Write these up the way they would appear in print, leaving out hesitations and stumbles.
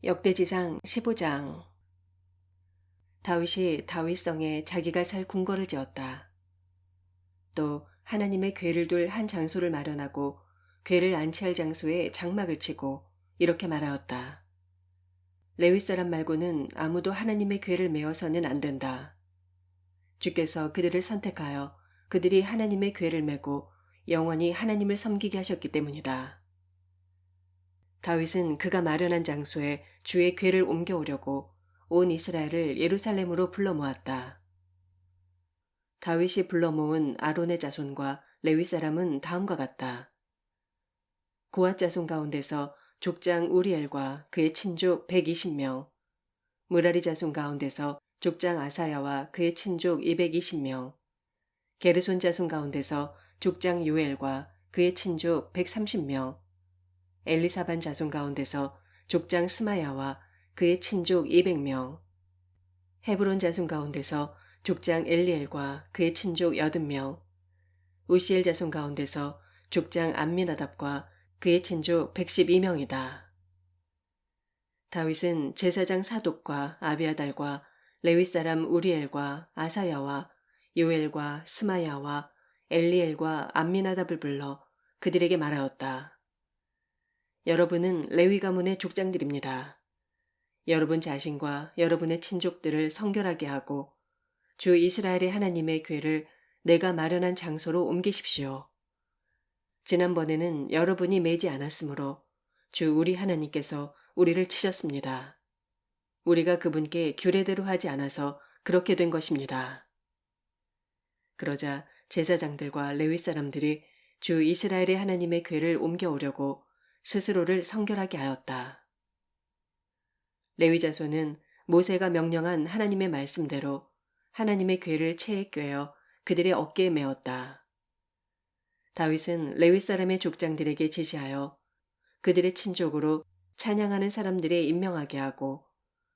역대지상 15장. 다윗이 다윗성에 자기가 살 궁궐을 지었다. 또 하나님의 궤를 둘 한 장소를 마련하고 궤를 안치할 장소에 장막을 치고 이렇게 말하였다. 레위 사람 말고는 아무도 하나님의 궤를 메어서는 안 된다. 주께서 그들을 선택하여 그들이 하나님의 궤를 메고 영원히 하나님을 섬기게 하셨기 때문이다. 다윗은 그가 마련한 장소에 주의 궤를 옮겨오려고 온 이스라엘을 예루살렘으로 불러 모았다. 다윗이 불러 모은 아론의 자손과 레위 사람은 다음과 같다. 고앗 자손 가운데서 족장 우리엘과 그의 친족 120명, 무라리 자손 가운데서 족장 아사야와 그의 친족 220명, 게르손 자손 가운데서 족장 요엘과 그의 친족 130명, 엘리사반 자손 가운데서 족장 스마야와 그의 친족 200명, 헤브론 자손 가운데서 족장 엘리엘과 그의 친족 80명, 우시엘 자손 가운데서 족장 암미나답과 그의 친족 112명이다. 다윗은 제사장 사독과 아비아달과 레위 사람 우리엘과 아사야와 요엘과 스마야와 엘리엘과 암미나답을 불러 그들에게 말하였다. 여러분은 레위 가문의 족장들입니다. 여러분 자신과 여러분의 친족들을 성결하게 하고 주 이스라엘의 하나님의 궤를 내가 마련한 장소로 옮기십시오. 지난번에는 여러분이 매지 않았으므로 주 우리 하나님께서 우리를 치셨습니다. 우리가 그분께 규례대로 하지 않아서 그렇게 된 것입니다. 그러자 제사장들과 레위 사람들이 주 이스라엘의 하나님의 궤를 옮겨오려고 스스로를 성결하게 하였다. 레위 자손은 모세가 명령한 하나님의 말씀대로 하나님의 궤를 채에 꿰어 그들의 어깨에 메었다. 다윗은 레위 사람의 족장들에게 지시하여 그들의 친족으로 찬양하는 사람들에 임명하게 하고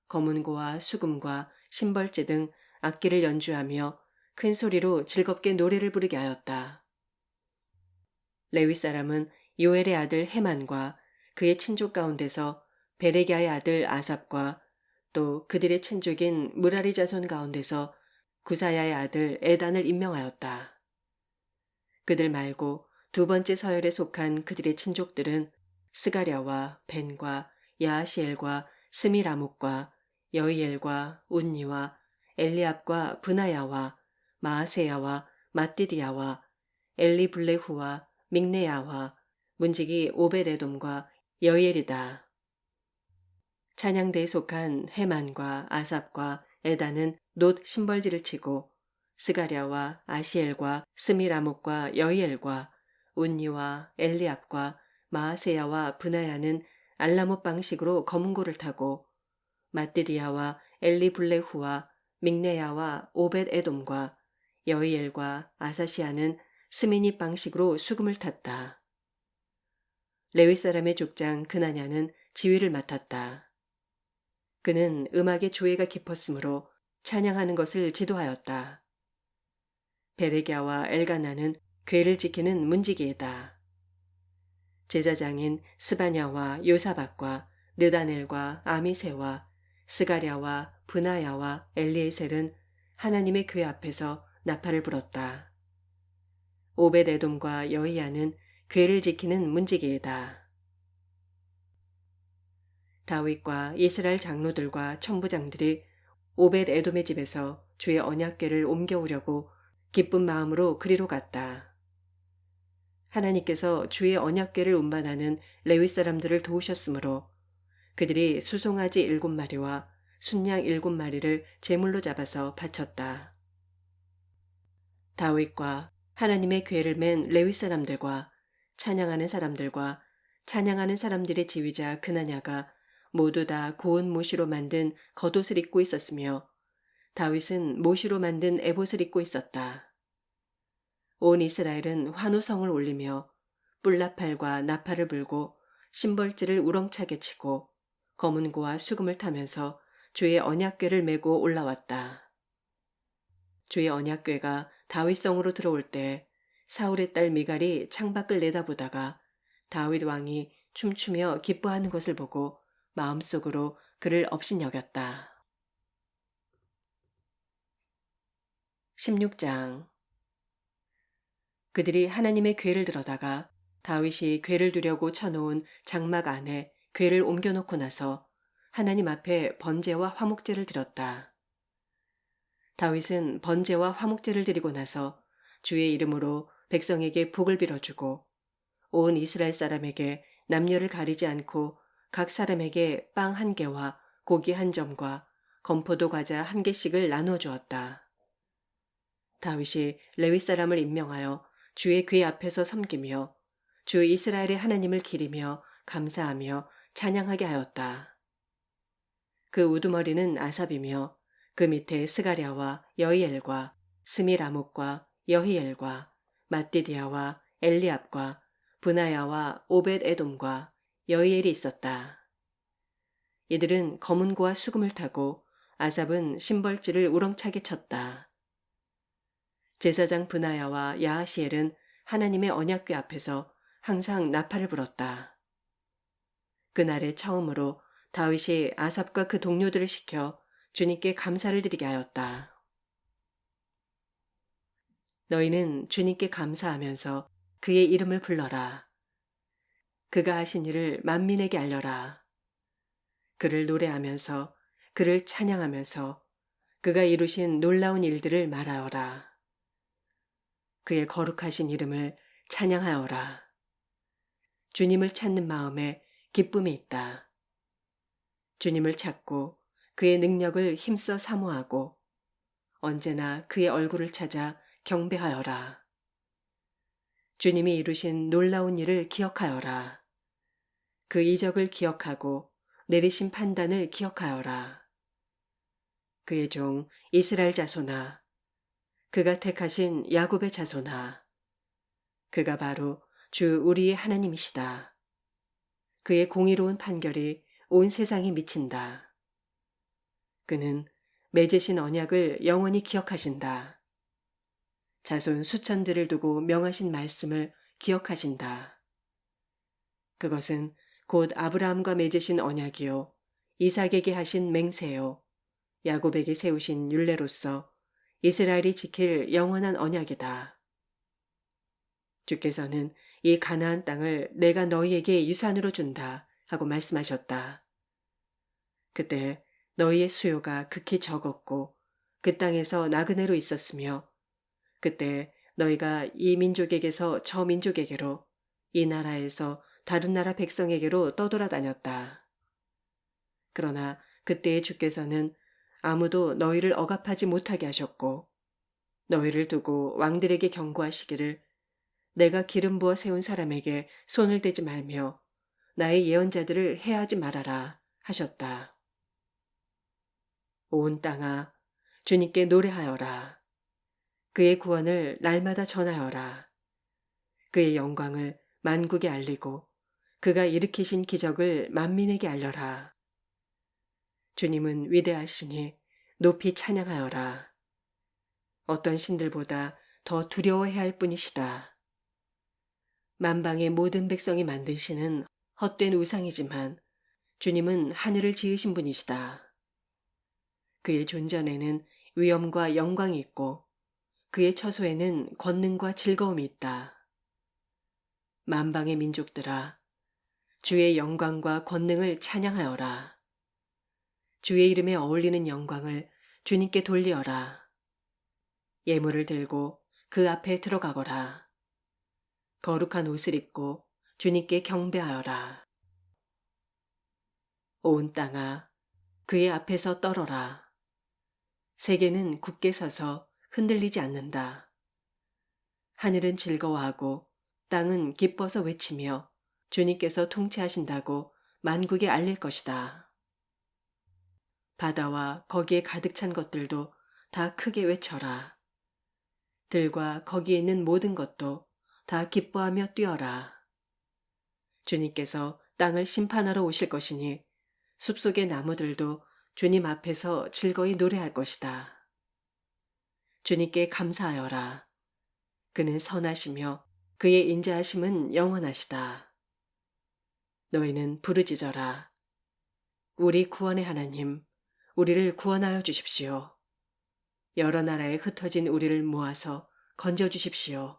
검은고와 수금과 심벌재 등 악기를 연주하며 큰 소리로 즐겁게 노래를 부르게 하였다. 레위 사람은 요엘의 아들 헤만과 그의 친족 가운데서 베레기야의 아들 아삽과 또 그들의 친족인 무라리 자손 가운데서 구사야의 아들 에단을 임명하였다. 그들 말고 두 번째 서열에 속한 그들의 친족들은 스가랴와 벤과 야하시엘과 스미라목과 여이엘과 운니와 엘리압과 브나야와 마아세야와 마띠디야와 엘리블레후와 믹네야와 문지기 오벳에돔과 여이엘이다. 찬양대에 속한 헤만과 아삽과 에단은 놋 심벌지를 치고 스가랴와 아시엘과 스미라목과 여이엘과 운니와 엘리압과 마아세야와 브나야는 알라못 방식으로 검은고를 타고 마띠디야와 엘리블레후와 믹네야와 오벳에돔과 여이엘과 아사시아는 스미닛 방식으로 수금을 탔다. 레위 사람의 족장 그나냐는 지휘를 맡았다. 그는 음악의 조예가 깊었으므로 찬양하는 것을 지도하였다. 베레기야와 엘가나는 궤를 지키는 문지기이다. 제사장인 스바냐와 요사박과 느다넬과 아미세와 스가랴와 브나야와 엘리에셀은 하나님의 궤 앞에서 나팔을 불었다. 오벳에돔과 여이야는 궤를 지키는 문지기이다. 다윗과 이스라엘 장로들과 천부장들이 오벳에돔의 집에서 주의 언약궤를 옮겨오려고 기쁜 마음으로 그리로 갔다. 하나님께서 주의 언약궤를 운반하는 레위 사람들을 도우셨으므로 그들이 수송아지 7마리와 순양 7마리를 제물로 잡아서 바쳤다. 다윗과 하나님의 궤를 맨 레위 사람들과 찬양하는 사람들의 지휘자 그나냐가 모두 다 고운 모시로 만든 겉옷을 입고 있었으며 다윗은 모시로 만든 에봇을 입고 있었다. 온 이스라엘은 환호성을 올리며 뿔나팔과 나팔을 불고 심벌지를 우렁차게 치고 검은고와 수금을 타면서 주의 언약궤를 메고 올라왔다. 주의 언약궤가 다윗성으로 들어올 때 사울의 딸 미갈이 창밖을 내다보다가 다윗 왕이 춤추며 기뻐하는 것을 보고 마음속으로 그를 업신여겼다. 16장. 그들이 하나님의 궤를 들어다가 다윗이 궤를 두려고 쳐놓은 장막 안에 궤를 옮겨놓고 나서 하나님 앞에 번제와 화목제를 드렸다. 다윗은 번제와 화목제를 드리고 나서 주의 이름으로 백성에게 복을 빌어주고 온 이스라엘 사람에게 남녀를 가리지 않고 각 사람에게 빵 1개와 고기 1점과 건포도 과자 1개씩을 나누어 주었다. 다윗이 레위 사람을 임명하여 주의 궤 앞에서 섬기며 주 이스라엘의 하나님을 기리며 감사하며 찬양하게 하였다. 그 우두머리는 아삽이며 그 밑에 스가랴와 여히엘과 스미라목과 여히엘과 마띠디아와 엘리압과 브나야와 오벳 에돔과 여히엘이 있었다. 이들은 검은고와 수금을 타고 아삽은 심벌지를 우렁차게 쳤다. 제사장 브나야와 야하시엘은 하나님의 언약궤 앞에서 항상 나팔을 불었다. 그날에 처음으로 다윗이 아삽과 그 동료들을 시켜 주님께 감사를 드리게 하였다. 너희는 주님께 감사하면서 그의 이름을 불러라. 그가 하신 일을 만민에게 알려라. 그를 노래하면서 그를 찬양하면서 그가 이루신 놀라운 일들을 말하여라. 그의 거룩하신 이름을 찬양하여라. 주님을 찾는 마음에 기쁨이 있다. 주님을 찾고 그의 능력을 힘써 사모하고 언제나 그의 얼굴을 찾아 경배하여라. 주님이 이루신 놀라운 일을 기억하여라. 그 이적을 기억하고 내리신 판단을 기억하여라. 그의 종 이스라엘 자손아, 그가 택하신 야곱의 자손아, 그가 바로 주 우리의 하나님이시다. 그의 공의로운 판결이 온 세상에 미친다. 그는 맺으신 언약을 영원히 기억하신다. 자손 수천들을 두고 명하신 말씀을 기억하신다. 그것은 곧 아브라함과 맺으신 언약이요 이삭에게 하신 맹세요 야곱에게 세우신 율례로서 이스라엘이 지킬 영원한 언약이다. 주께서는 이 가나안 땅을 내가 너희에게 유산으로 준다 하고 말씀하셨다. 그때 너희의 수요가 극히 적었고 그 땅에서 나그네로 있었으며 그때 너희가 이 민족에게서 저 민족에게로 이 나라에서 다른 나라 백성에게로 떠돌아다녔다. 그러나 그때의 주께서는 아무도 너희를 억압하지 못하게 하셨고 너희를 두고 왕들에게 경고하시기를 내가 기름 부어 세운 사람에게 손을 대지 말며 나의 예언자들을 해하지 말아라 하셨다. 온 땅아 주님께 노래하여라. 그의 구원을 날마다 전하여라. 그의 영광을 만국에 알리고 그가 일으키신 기적을 만민에게 알려라. 주님은 위대하시니 높이 찬양하여라. 어떤 신들보다 더 두려워해야 할 뿐이시다. 만방의 모든 백성이 만드시는 헛된 우상이지만 주님은 하늘을 지으신 분이시다. 그의 존전에는 위엄과 영광이 있고 그의 처소에는 권능과 즐거움이 있다. 만방의 민족들아, 주의 영광과 권능을 찬양하여라. 주의 이름에 어울리는 영광을 주님께 돌리어라. 예물을 들고 그 앞에 들어가거라. 거룩한 옷을 입고 주님께 경배하여라. 온 땅아, 그의 앞에서 떨어라. 세계는 굳게 서서 흔들리지 않는다. 하늘은 즐거워하고 땅은 기뻐서 외치며 주님께서 통치하신다고 만국에 알릴 것이다. 바다와 거기에 가득 찬 것들도 다 크게 외쳐라. 들과 거기에 있는 모든 것도 다 기뻐하며 뛰어라. 주님께서 땅을 심판하러 오실 것이니 숲속의 나무들도 주님 앞에서 즐거이 노래할 것이다. 주님께 감사하여라. 그는 선하시며 그의 인자하심은 영원하시다. 너희는 부르짖어라. 우리 구원의 하나님, 우리를 구원하여 주십시오. 여러 나라에 흩어진 우리를 모아서 건져주십시오.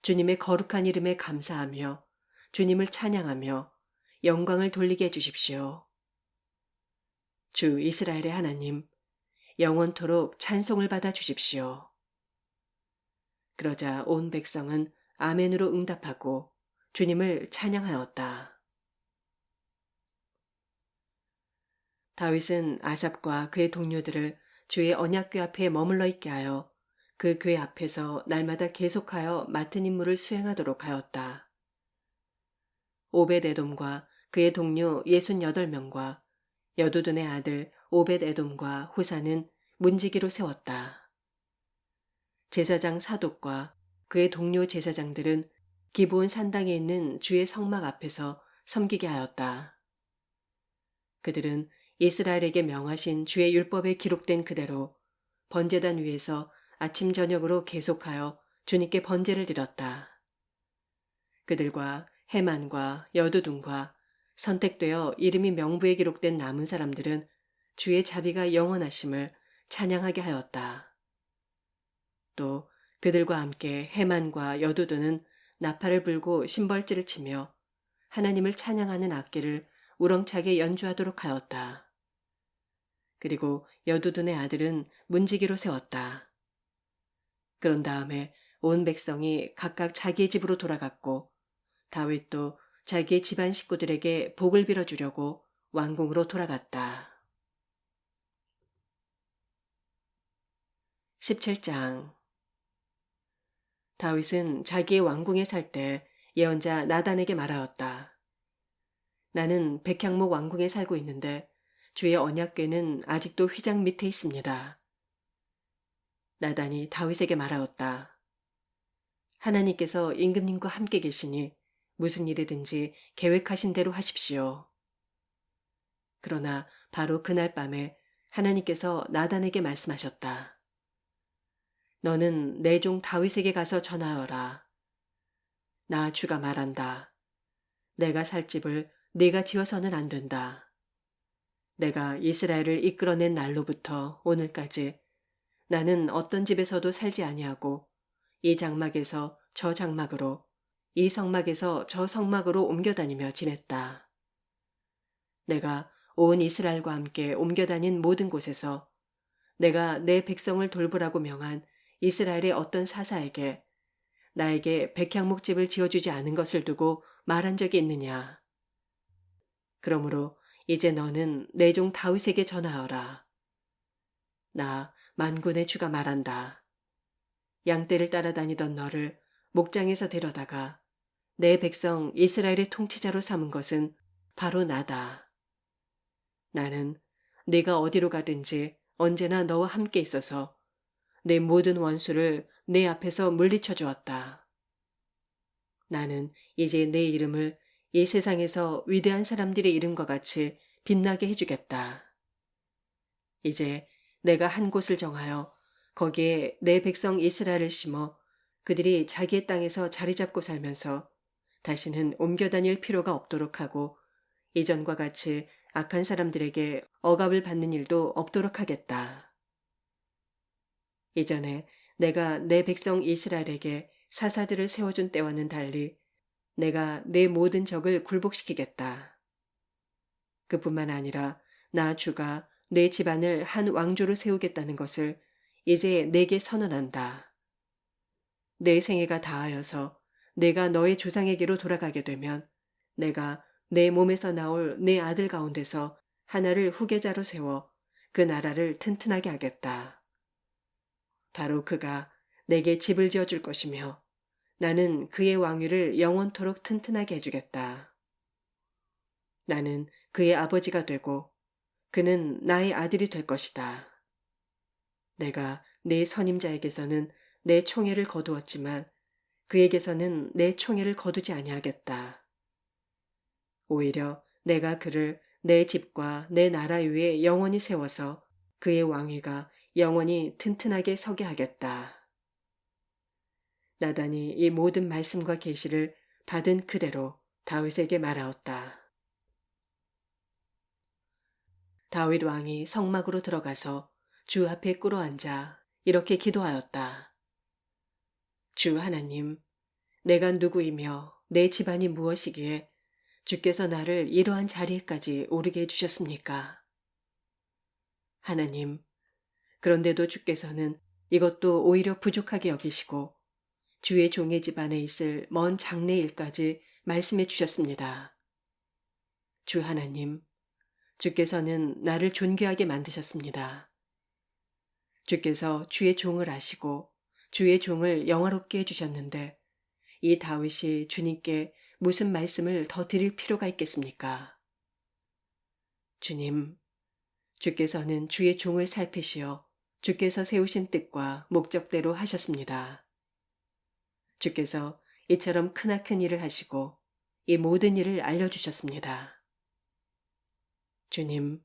주님의 거룩한 이름에 감사하며 주님을 찬양하며 영광을 돌리게 해주십시오. 주 이스라엘의 하나님, 영원토록 찬송을 받아 주십시오. 그러자 온 백성은 아멘으로 응답하고 주님을 찬양하였다. 다윗은 아삽과 그의 동료들을 주의 언약궤 앞에 머물러 있게 하여 그 궤 앞에서 날마다 계속하여 맡은 임무를 수행하도록 하였다. 오벳에돔과 그의 동료 68명과 여두둔의 아들 오벳에돔과 후사는 문지기로 세웠다. 제사장 사독과 그의 동료 제사장들은 기브온 산당에 있는 주의 성막 앞에서 섬기게 하였다. 그들은 이스라엘에게 명하신 주의 율법에 기록된 그대로 번제단 위에서 아침 저녁으로 계속하여 주님께 번제를 드렸다. 그들과 헤만과 여두둔과 선택되어 이름이 명부에 기록된 남은 사람들은 주의 자비가 영원하심을 찬양하게 하였다. 또 그들과 함께 헤만과 여두둔은 나팔을 불고 심벌지를 치며 하나님을 찬양하는 악기를 우렁차게 연주하도록 하였다. 그리고 여두둔의 아들은 문지기로 세웠다. 그런 다음에 온 백성이 각각 자기의 집으로 돌아갔고 다윗도 자기의 집안 식구들에게 복을 빌어주려고 왕궁으로 돌아갔다. 17장 다윗은 자기의 왕궁에 살 때 예언자 나단에게 말하였다. 나는 백향목 왕궁에 살고 있는데 주의 언약궤는 아직도 휘장 밑에 있습니다. 나단이 다윗에게 말하였다. 하나님께서 임금님과 함께 계시니 무슨 일이든지 계획하신 대로 하십시오. 그러나 바로 그날 밤에 하나님께서 나단에게 말씀하셨다. 너는 내 종 다윗에게 가서 전하여라. 나 주가 말한다. 내가 살 집을 네가 지어서는 안 된다. 내가 이스라엘을 이끌어낸 날로부터 오늘까지 나는 어떤 집에서도 살지 아니하고 이 장막에서 저 장막으로 이 성막에서 저 성막으로 옮겨다니며 지냈다. 내가 온 이스라엘과 함께 옮겨다닌 모든 곳에서 내가 내 백성을 돌보라고 명한 이스라엘의 어떤 사사에게 나에게 백향목집을 지어주지 않은 것을 두고 말한 적이 있느냐. 그러므로 이제 너는 내 종 다윗에게 전하여라. 나 만군의 주가 말한다. 양떼를 따라다니던 너를 목장에서 데려다가 내 백성 이스라엘의 통치자로 삼은 것은 바로 나다. 나는 네가 어디로 가든지 언제나 너와 함께 있어서 내 모든 원수를 내 앞에서 물리쳐 주었다. 나는 이제 내 이름을 이 세상에서 위대한 사람들의 이름과 같이 빛나게 해주겠다. 이제 내가 한 곳을 정하여 거기에 내 백성 이스라엘을 심어 그들이 자기의 땅에서 자리 잡고 살면서 다시는 옮겨 다닐 필요가 없도록 하고 이전과 같이 악한 사람들에게 억압을 받는 일도 없도록 하겠다. 이전에 내가 내 백성 이스라엘에게 사사들을 세워준 때와는 달리 내가 내 모든 적을 굴복시키겠다. 그뿐만 아니라 나 주가 내 집안을 한 왕조로 세우겠다는 것을 이제 내게 선언한다. 내 생애가 다하여서 내가 너의 조상에게로 돌아가게 되면 내가 내 몸에서 나올 내 아들 가운데서 하나를 후계자로 세워 그 나라를 튼튼하게 하겠다. 바로 그가 내게 집을 지어줄 것이며 나는 그의 왕위를 영원토록 튼튼하게 해주겠다. 나는 그의 아버지가 되고 그는 나의 아들이 될 것이다. 내가 내 선임자에게서는 내 총애를 거두었지만 그에게서는 내 총애를 거두지 아니하겠다. 오히려 내가 그를 내 집과 내 나라 위에 영원히 세워서 그의 왕위가 영원히 튼튼하게 서게 하겠다. 나단이 이 모든 말씀과 계시를 받은 그대로 다윗에게 말하였다. 다윗 왕이 성막으로 들어가서 주 앞에 꿇어앉아 이렇게 기도하였다. 주 하나님, 내가 누구이며 내 집안이 무엇이기에 주께서 나를 이러한 자리에까지 오르게 해주셨습니까? 하나님, 그런데도 주께서는 이것도 오히려 부족하게 여기시고 주의 종의 집안에 있을 먼 장래 일까지 말씀해 주셨습니다. 주 하나님, 주께서는 나를 존귀하게 만드셨습니다. 주께서 주의 종을 아시고 주의 종을 영화롭게 해주셨는데 이 다윗이 주님께 무슨 말씀을 더 드릴 필요가 있겠습니까? 주님, 주께서는 주의 종을 살피시어 주께서 세우신 뜻과 목적대로 하셨습니다. 주께서 이처럼 크나큰 일을 하시고 이 모든 일을 알려주셨습니다. 주님,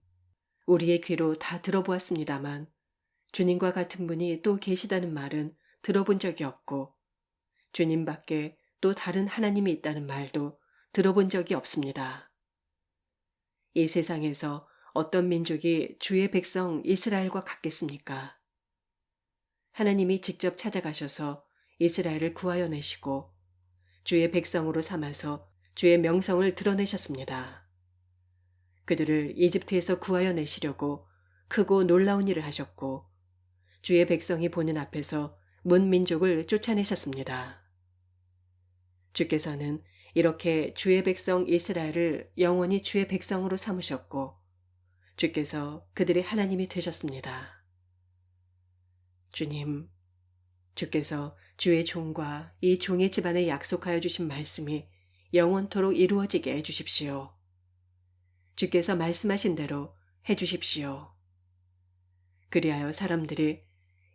우리의 귀로 다 들어보았습니다만 주님과 같은 분이 또 계시다는 말은 들어본 적이 없고 주님 밖에 또 다른 하나님이 있다는 말도 들어본 적이 없습니다. 이 세상에서 어떤 민족이 주의 백성 이스라엘과 같겠습니까? 하나님이 직접 찾아가셔서 이스라엘을 구하여 내시고 주의 백성으로 삼아서 주의 명성을 드러내셨습니다. 그들을 이집트에서 구하여 내시려고 크고 놀라운 일을 하셨고 주의 백성이 보는 앞에서 문 민족을 쫓아내셨습니다. 주께서는 이렇게 주의 백성 이스라엘을 영원히 주의 백성으로 삼으셨고 주께서 그들의 하나님이 되셨습니다. 주님, 주께서 주의 종과 이 종의 집안에 약속하여 주신 말씀이 영원토록 이루어지게 해주십시오. 주께서 말씀하신 대로 해주십시오. 그리하여 사람들이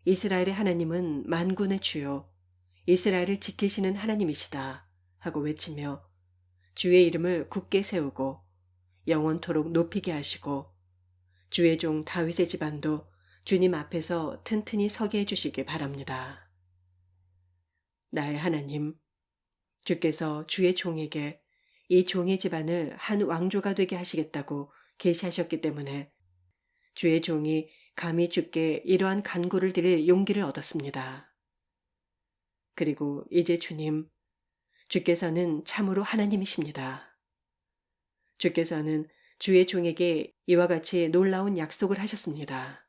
이스라엘의 하나님은 만군의 주요 이스라엘을 지키시는 하나님이시다 하고 외치며 주의 이름을 굳게 세우고 영원토록 높이게 하시고 주의 종 다윗의 집안도 주님 앞에서 튼튼히 서게 해주시기 바랍니다. 나의 하나님, 주께서 주의 종에게 이 종의 집안을 한 왕조가 되게 하시겠다고 계시하셨기 때문에 주의 종이 감히 주께 이러한 간구를 드릴 용기를 얻었습니다. 그리고 이제 주님, 주께서는 참으로 하나님이십니다. 주께서는 주의 종에게 이와 같이 놀라운 약속을 하셨습니다.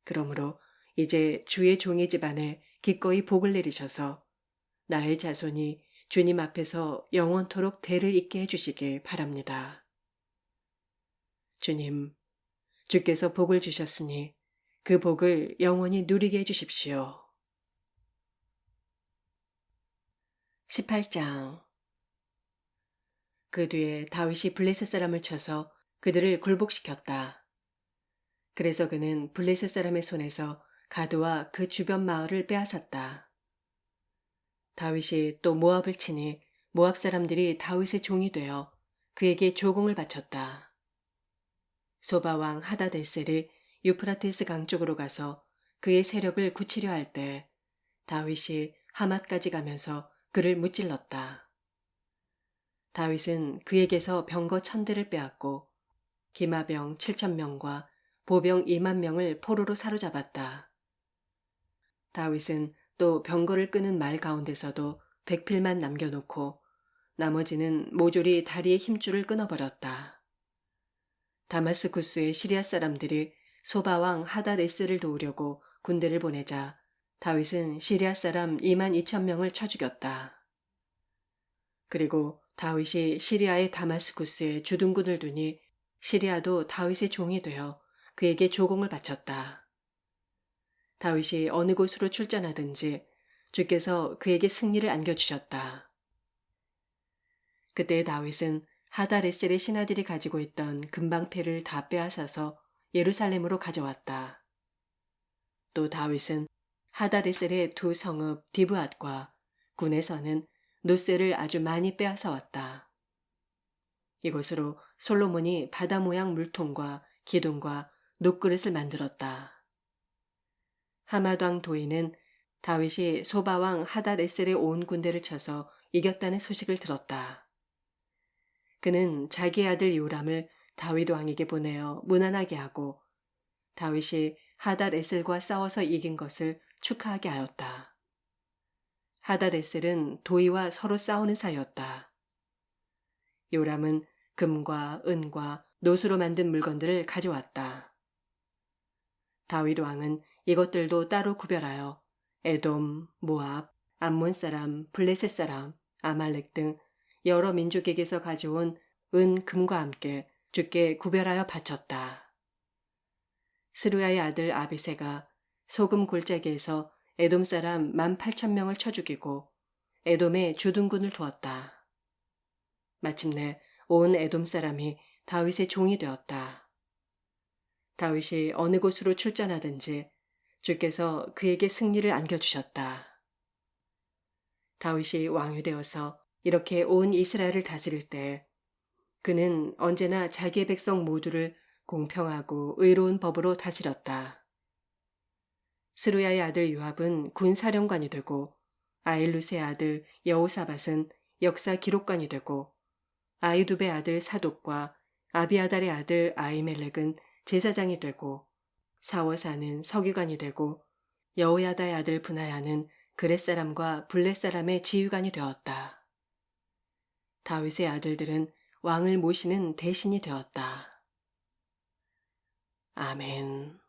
그러므로 이제 주의 종의 집안에 기꺼이 복을 내리셔서 나의 자손이 주님 앞에서 영원토록 대를 잇게 해주시길 바랍니다. 주님, 주께서 복을 주셨으니 그 복을 영원히 누리게 해주십시오. 18장. 그 뒤에 다윗이 블레셋 사람을 쳐서 그들을 굴복시켰다. 그래서 그는 블레셋 사람의 손에서 가드와 그 주변 마을을 빼앗았다. 다윗이 또 모압을 치니 모압 사람들이 다윗의 종이 되어 그에게 조공을 바쳤다. 소바 왕 하닷에셀이 유프라테스 강 쪽으로 가서 그의 세력을 굳히려 할 때 다윗이 하맛까지 가면서 그를 무찔렀다. 다윗은 그에게서 병거 1000대를 빼앗고 기마병 7000명과 보병 20000명을 포로로 사로잡았다. 다윗은 또 병거를 끄는 말 가운데서도 백필만 남겨놓고 나머지는 모조리 다리의 힘줄을 끊어버렸다. 다마스쿠스의 시리아 사람들이 소바왕 하닷에스를 도우려고 군대를 보내자 다윗은 시리아 사람 22,000명을 쳐 죽였다. 그리고 다윗이 시리아의 다마스쿠스에 주둔군을 두니 시리아도 다윗의 종이 되어 그에게 조공을 바쳤다. 다윗이 어느 곳으로 출전하든지 주께서 그에게 승리를 안겨주셨다. 그때 다윗은 하닷에셀의 신하들이 가지고 있던 금방패를 다 빼앗아서 예루살렘으로 가져왔다. 또 다윗은 하닷에셀의 두 성읍 디브앗과 군에서는 노새를 아주 많이 빼앗아 왔다. 이곳으로 솔로몬이 바다 모양 물통과 기둥과 녹그릇을 만들었다. 하마왕 도인은 다윗이 소바왕 하닷에셀의 온 군대를 쳐서 이겼다는 소식을 들었다. 그는 자기의 아들 요람을 다윗 왕에게 보내어 무난하게 하고 다윗이 하닷에셀과 싸워서 이긴 것을 축하하게 하였다. 하닷에셀은 도이와 서로 싸우는 사이였다. 요람은 금과 은과 노수로 만든 물건들을 가져왔다. 다윗 왕은 이것들도 따로 구별하여 에돔, 모압, 암몬 사람, 블레셋 사람, 아말렉 등 여러 민족에게서 가져온 은, 금과 함께 주께 구별하여 바쳤다. 스루야의 아들 아비새가 소금 골짜기에서 에돔 사람 18,000명을 쳐 죽이고 에돔에 주둔군을 두었다. 마침내 온 에돔 사람이 다윗의 종이 되었다. 다윗이 어느 곳으로 출전하든지 주께서 그에게 승리를 안겨주셨다. 다윗이 왕이 되어서 이렇게 온 이스라엘을 다스릴 때 그는 언제나 자기의 백성 모두를 공평하고 의로운 법으로 다스렸다. 스루야의 아들 요압은 군사령관이 되고 아일루스의 아들 여호사밧은 역사 기록관이 되고 아이두베의 아들 사독과 아비아달의 아들 아히멜렉은 제사장이 되고 사워사는 서기관이 되고 여호야다의 아들 브나야는 그렛 사람과 블렛 사람의 지휘관이 되었다. 다윗의 아들들은 왕을 모시는 대신이 되었다. 아멘.